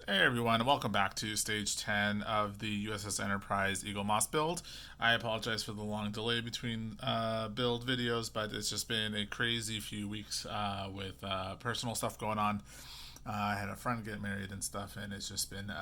Hey everyone, and welcome back to stage 10 of the USS Enterprise Eaglemoss build. I apologize for the long delay between build videos, but it's just been a crazy few weeks with personal stuff going on. I had a friend get married and stuff, and it's just been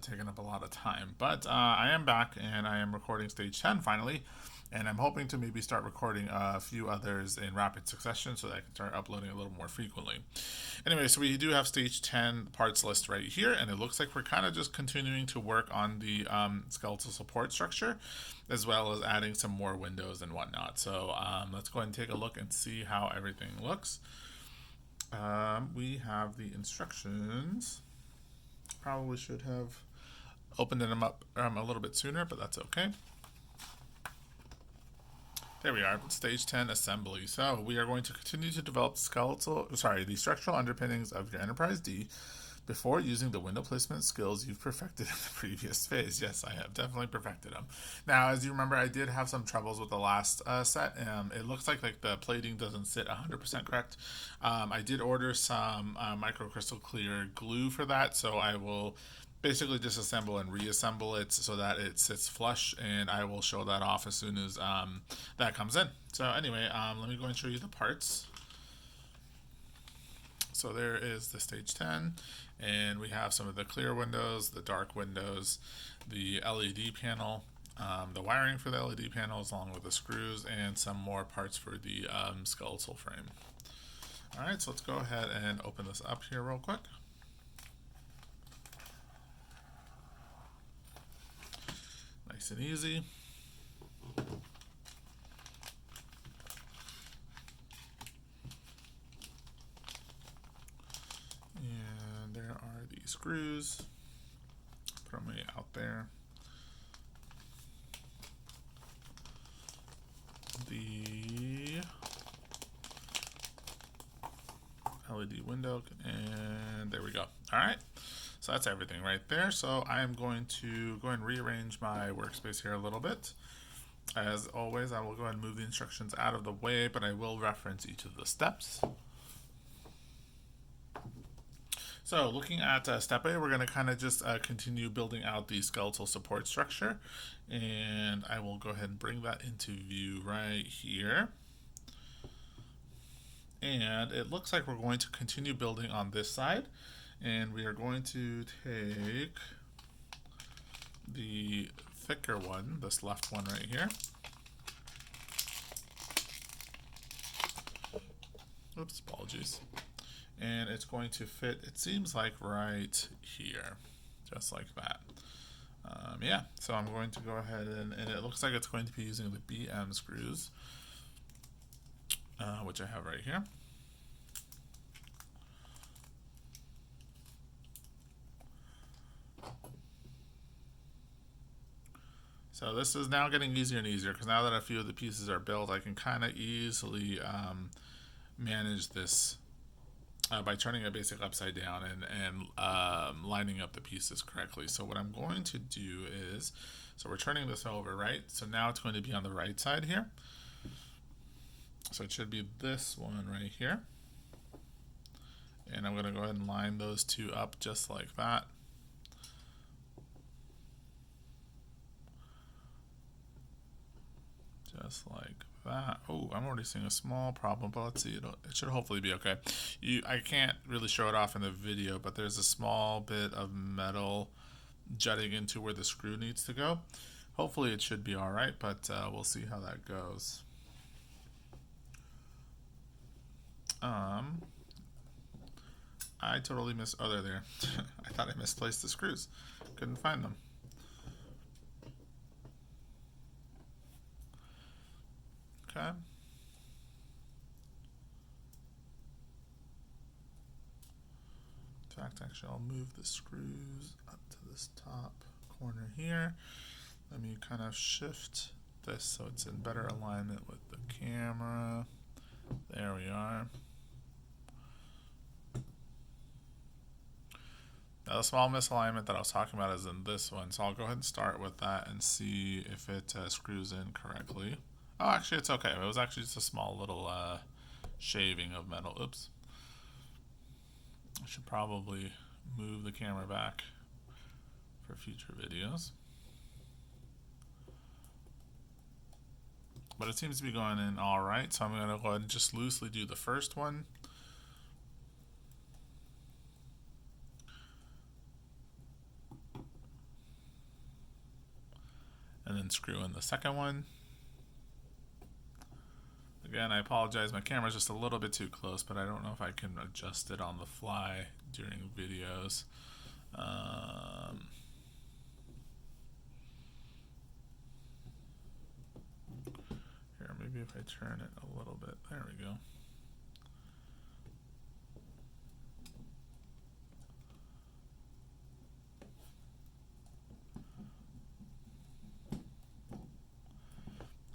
taking up a lot of time. But I am back, and I am recording stage 10 finally, and I'm hoping to maybe start recording a few others in rapid succession so that I can start uploading a little more frequently. Anyway, so we do have stage 10 parts list right here, and it looks like we're kind of just continuing to work on the skeletal support structure, as well as adding some more windows and whatnot. So let's go ahead and take a look and see how everything looks. We have the instructions. Probably should have opened them up a little bit sooner, but that's okay. There we are, stage 10 assembly. So we are going to continue to develop the structural underpinnings of your Enterprise D before using the window placement skills you've perfected in the previous phase. Yes, I have definitely perfected them. Now, as you remember, I did have some troubles with the last set. It looks like the plating doesn't sit 100% correct. I did order some microcrystal clear glue for that, so I will basically disassemble and reassemble it so that it sits flush, and I will show that off as soon as that comes in. So anyway, let me go and show you the parts. So there is the stage 10, and we have some of the clear windows, the dark windows, the LED panel, the wiring for the LED panels along with the screws, and some more parts for the skeletal frame. Alright, so let's go ahead and open this up here real quick. Nice and easy. And there are the screws. Put them out there. The LED window, and there we go. All right, so that's everything right there. So I am going to go and rearrange my workspace here a little bit. As always, I will go ahead and move the instructions out of the way, but I will reference each of the steps. So looking at step A, we're going to kind of just continue building out the skeletal support structure, and I will go ahead and bring that into view right here. And it looks like we're going to continue building on this side, and we are going to take the thicker one, this left one right here. Oops, apologies. And it's going to fit, it seems like, right here, just like that. Yeah, so I'm going to go ahead and it looks like it's going to be using the BM screws, which I have right here. So this is now getting easier and easier because now that a few of the pieces are built, I can kind of easily manage this by turning it basically upside down and lining up the pieces correctly. So what I'm going to do is, so we're turning this over, right? So now it's going to be on the right side here. So it should be this one right here. And I'm going to go ahead and line those two up just like that. Just like that. Oh, I'm already seeing a small problem, but let's see. It should hopefully be okay. I can't really show it off in the video, but there's a small bit of metal jutting into where the screw needs to go. Hopefully it should be all right, but we'll see how that goes. I totally missed. Oh, they're there. I thought I misplaced the screws. Couldn't find them. Okay. In fact, actually, I'll move the screws up to this top corner here. Let me kind of shift this so it's in better alignment with the camera. There we are. Now the small misalignment that I was talking about is in this one, so I'll go ahead and start with that and see if it screws in correctly. Oh, actually it's okay. It was actually just a small little shaving of metal. Oops. I should probably move the camera back for future videos. But it seems to be going in all right, so I'm going to go ahead and just loosely do the first one. And then screw in the second one. Again, I apologize, my camera's just a little bit too close, but I don't know if I can adjust it on the fly during videos. Here, maybe if I turn it a little bit, there we go.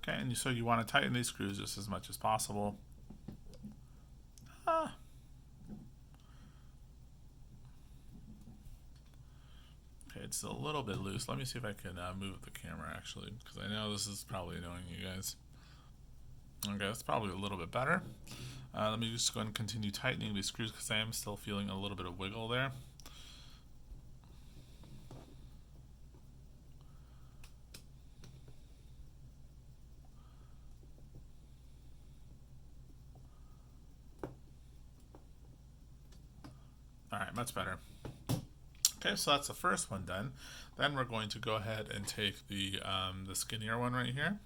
Okay, and so you want to tighten these screws just as much as possible. Okay, it's a little bit loose. Let me see if I can move the camera actually, because I know this is probably annoying you guys. Okay, that's probably a little bit better. Let me just go ahead and continue tightening these screws because I am still feeling a little bit of wiggle there. Alright, much better. Okay, so that's the first one done. Then we're going to go ahead and take the skinnier one right here.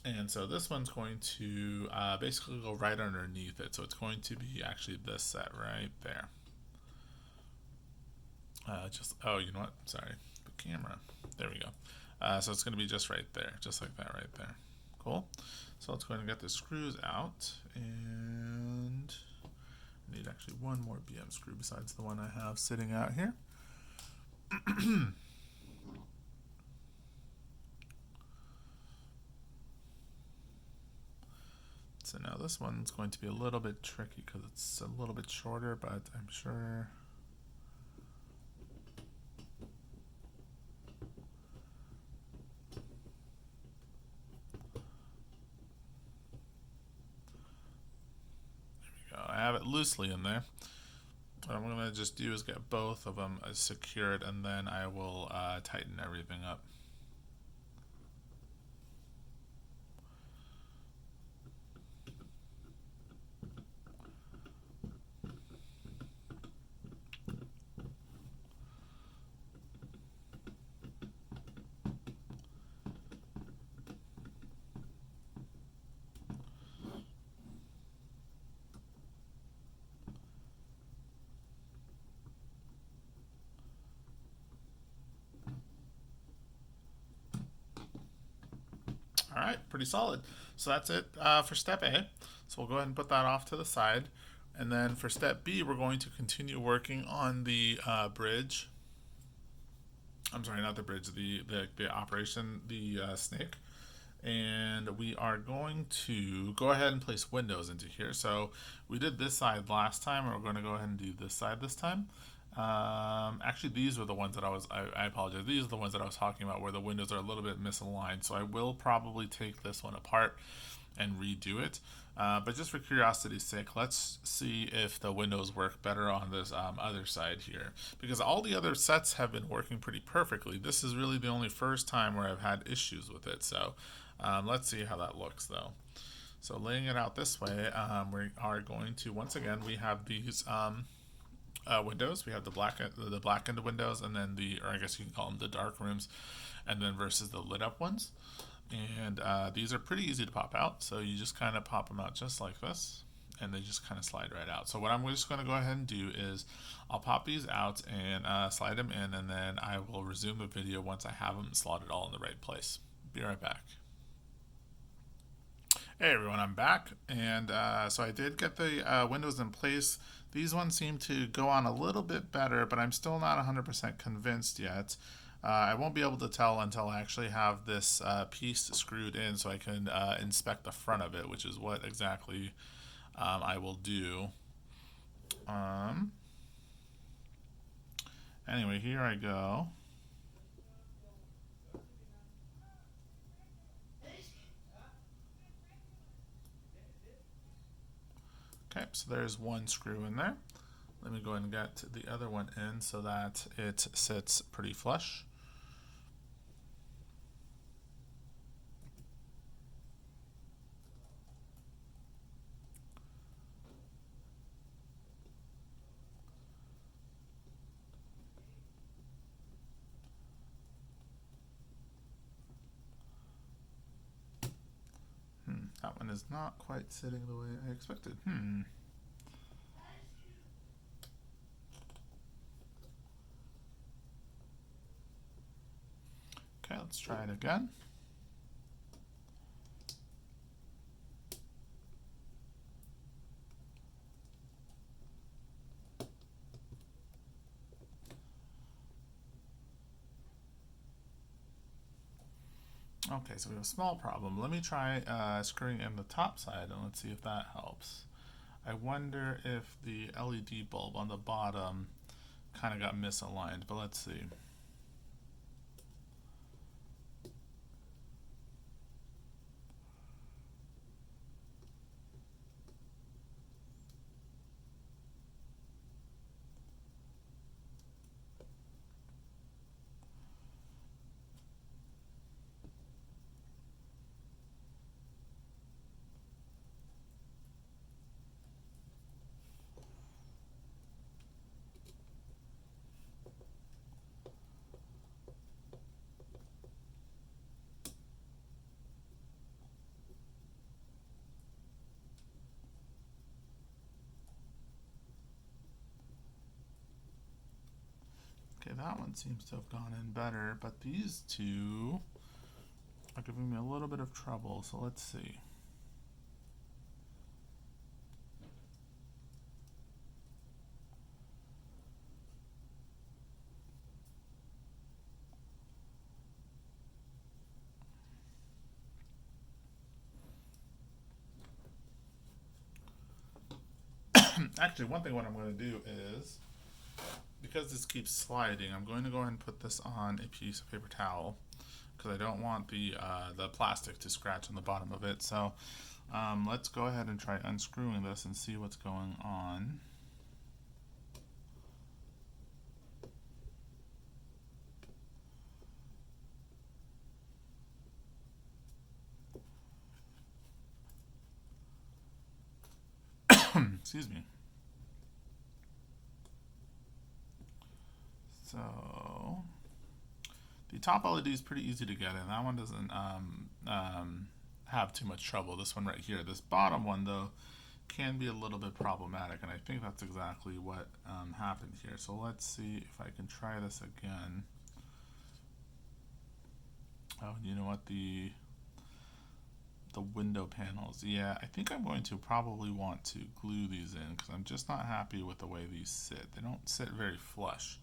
And so this one's going to basically go right underneath it. So it's going to be actually this set right there. Oh, you know what? Sorry, the camera. There we go. So it's going to be just right there, just like that right there. Cool. So let's go ahead and get the screws out. And I need actually one more BM screw besides the one I have sitting out here. So now this one's going to be a little bit tricky because it's a little bit shorter, but I'm sure. There we go. I have it loosely in there. What I'm going to just do is get both of them secured, and then I will tighten everything up. All right, pretty solid. So that's it for step A. So we'll go ahead and put that off to the side. And then for step B, we're going to continue working on the bridge. I'm sorry, not the bridge, the operation, the snake. And we are going to go ahead and place windows into here. So we did this side last time, and we're going to go ahead and do this side this time. Actually, these were the ones that I apologize. These are the ones that I was talking about where the windows are a little bit misaligned. So I will probably take this one apart and redo it. But just for curiosity's sake, let's see if the windows work better on this other side here. Because all the other sets have been working pretty perfectly. This is really the only first time where I've had issues with it. So let's see how that looks though. So laying it out this way, we are going to, once again, we have these windows. We have the blackened windows, and then or I guess you can call them the dark rooms, and then versus the lit up ones. And these are pretty easy to pop out. So you just kind of pop them out just like this, and they just kind of slide right out. So what I'm just going to go ahead and do is I'll pop these out and slide them in, and then I will resume the video once I have them slotted all in the right place. Be right back. Hey everyone, I'm back, and so I did get the windows in place. These ones seem to go on a little bit better, but I'm still not 100% convinced yet. I won't be able to tell until I actually have this piece screwed in so I can inspect the front of it, which is what exactly I will do. Anyway, here I go. so there's one screw in there. Let me go ahead and get the other one in so that it sits pretty flush. That one is not quite sitting the way I expected. Okay, let's try it again. Okay, so we have a small problem. Let me try screwing in the top side and let's see if that helps. I wonder if the LED bulb on the bottom kind of got misaligned, but let's see. Okay, that one seems to have gone in better, but these two are giving me a little bit of trouble, so let's see. Actually, one thing what I'm going to do is, because this keeps sliding, I'm going to go ahead and put this on a piece of paper towel because I don't want the plastic to scratch on the bottom of it. So let's go ahead and try unscrewing this and see what's going on. Excuse me. So the top LED is pretty easy to get in. That one doesn't have too much trouble. This one right here. This bottom one, though, can be a little bit problematic, and I think that's exactly what happened here. So let's see if I can try this again. Oh, you know what? The window panels. Yeah, I think I'm going to probably want to glue these in because I'm just not happy with the way these sit. They don't sit very flush.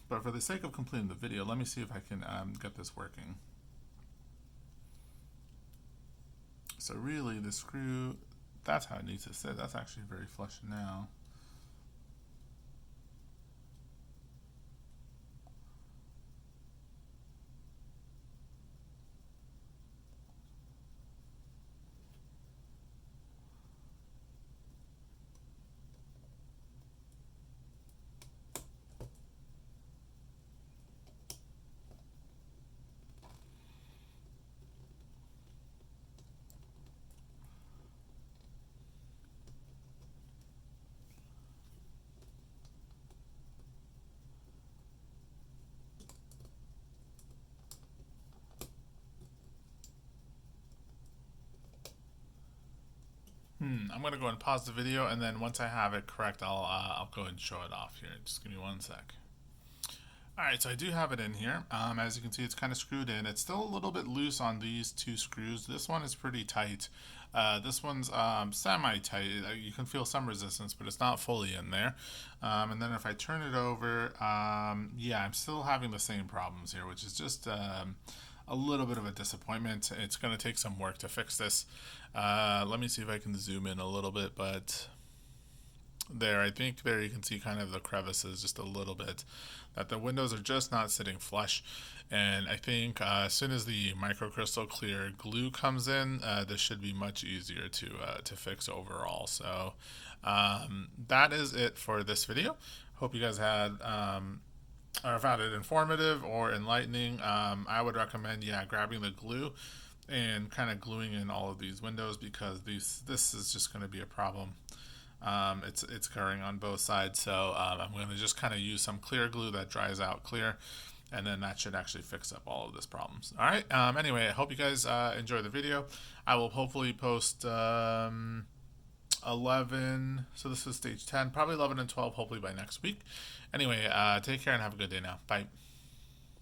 But for the sake of completing the video, let me see if I can get this working. So really, the screw, that's how it needs to sit. That's actually very flush now. I'm going to go and pause the video, and then once I have it correct, I'll go and show it off here. Just give me one sec. Alright, so I do have it in here. As you can see, it's kind of screwed in. It's still a little bit loose on these two screws. This one is pretty tight. This one's semi-tight. You can feel some resistance, but it's not fully in there. And then if I turn it over, yeah, I'm still having the same problems here, which is just a little bit of a disappointment. It's going to take some work to fix this. Let me see if I can zoom in a little bit, but there. I think there you can see kind of the crevices just a little bit, that the windows are just not sitting flush. And I think as soon as the microcrystal clear glue comes in, this should be much easier to fix overall. So that is it for this video. Hope you guys had or found it informative or enlightening. I would recommend, yeah, grabbing the glue and kind of gluing in all of these windows, because this is just going to be a problem. It's occurring on both sides, so I'm going to just kind of use some clear glue that dries out clear, and then that should actually fix up all of this problems. All right. Anyway, I hope you guys enjoy the video. I will hopefully post 11. So this is stage 10, probably 11 and 12, hopefully by next week. Anyway, take care and have a good day now. Bye.